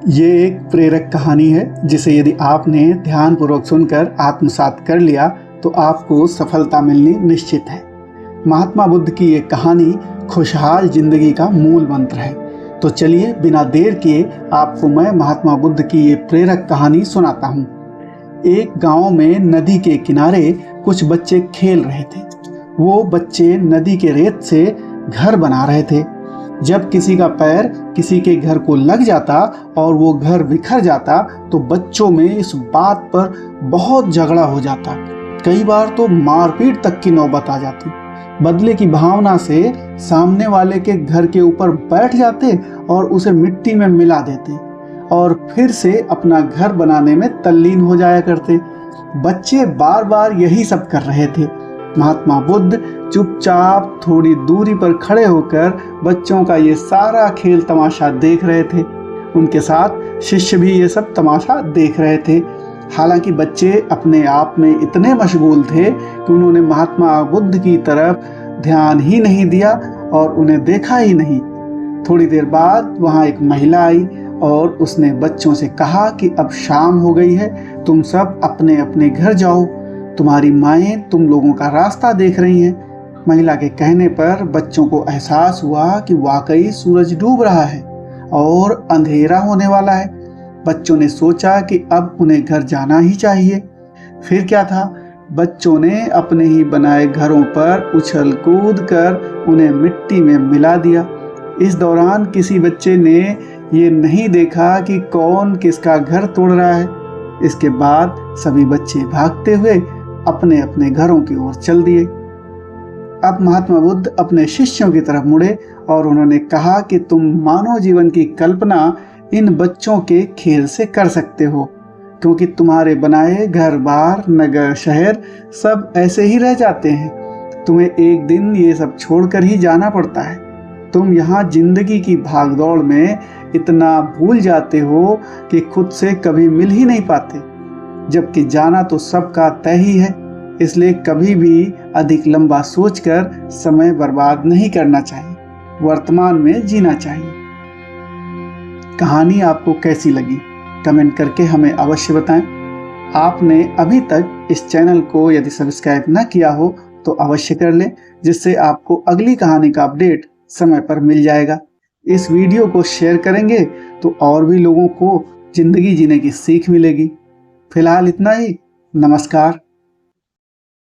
ये एक प्रेरक कहानी है जिसे यदि आपने ध्यानपूर्वक सुनकर आत्मसात कर लिया तो आपको सफलता मिलनी निश्चित है। महात्मा बुद्ध की ये कहानी खुशहाल जिंदगी का मूल मंत्र है। तो चलिए बिना देर किए आपको मैं महात्मा बुद्ध की ये प्रेरक कहानी सुनाता हूँ। एक गांव में नदी के किनारे कुछ बच्चे खेल रहे थे। वो बच्चे नदी के रेत से घर बना रहे थे। जब किसी का पैर किसी के घर को लग जाता और वो घर बिखर जाता तो बच्चों में इस बात पर बहुत झगड़ा हो जाता। कई बार तो मारपीट तक की नौबत आ जाती। बदले की भावना से सामने वाले के घर के ऊपर बैठ जाते और उसे मिट्टी में मिला देते और फिर से अपना घर बनाने में तल्लीन हो जाया करते। बच्चे बार बार यही सब कर रहे थे। महात्मा बुद्ध चुपचाप थोड़ी दूरी पर खड़े होकर बच्चों का ये सारा खेल तमाशा देख रहे थे। उनके साथ शिष्य भी ये सब तमाशा देख रहे थे। हालांकि बच्चे अपने आप में इतने मशगूल थे कि उन्होंने महात्मा बुद्ध की तरफ ध्यान ही नहीं दिया और उन्हें देखा ही नहीं। थोड़ी देर बाद वहाँ एक महिला आई और उसने बच्चों से कहा कि अब शाम हो गई है, तुम सब अपने अपने घर जाओ, तुम्हारी माएँ तुम लोगों का रास्ता देख रही हैं। महिला के कहने पर बच्चों को एहसास हुआ कि वाकई सूरज डूब रहा है और अंधेरा होने वाला है। बच्चों ने सोचा कि अब उन्हें घर जाना ही चाहिए। फिर क्या था, बच्चों ने अपने ही बनाए घरों पर उछल कूद कर उन्हें मिट्टी में मिला दिया। इस दौरान किसी बच्चे ने ये नहीं देखा कि कौन किसका घर तोड़ रहा है। इसके बाद सभी बच्चे भागते हुए अपने अपने घरों की ओर चल दिए। अब महात्मा बुद्ध अपने शिष्यों की तरफ मुड़े और उन्होंने कहा कि तुम मानव जीवन की कल्पना इन बच्चों के खेल से कर सकते हो, क्योंकि तुम्हारे बनाए घर बार नगर शहर सब ऐसे ही रह जाते हैं। तुम्हें एक दिन ये सब छोड़कर ही जाना पड़ता है। तुम यहाँ जिंदगी की भागदौड़ में इतना भूल जाते हो कि खुद से कभी मिल ही नहीं पाते, जबकि जाना तो सबका तय ही है। इसलिए कभी भी अधिक लंबा सोचकर समय बर्बाद नहीं करना चाहिए, वर्तमान में जीना चाहिए। कहानी आपको कैसी लगी कमेंट करके हमें अवश्य बताएं। आपने अभी तक इस चैनल को यदि सब्सक्राइब न किया हो तो अवश्य कर लें, जिससे आपको अगली कहानी का अपडेट समय पर मिल जाएगा। इस वीडियो को शेयर करेंगे तो और भी लोगों को जिंदगी जीने की सीख मिलेगी। फिलहाल इतना ही। नमस्कार।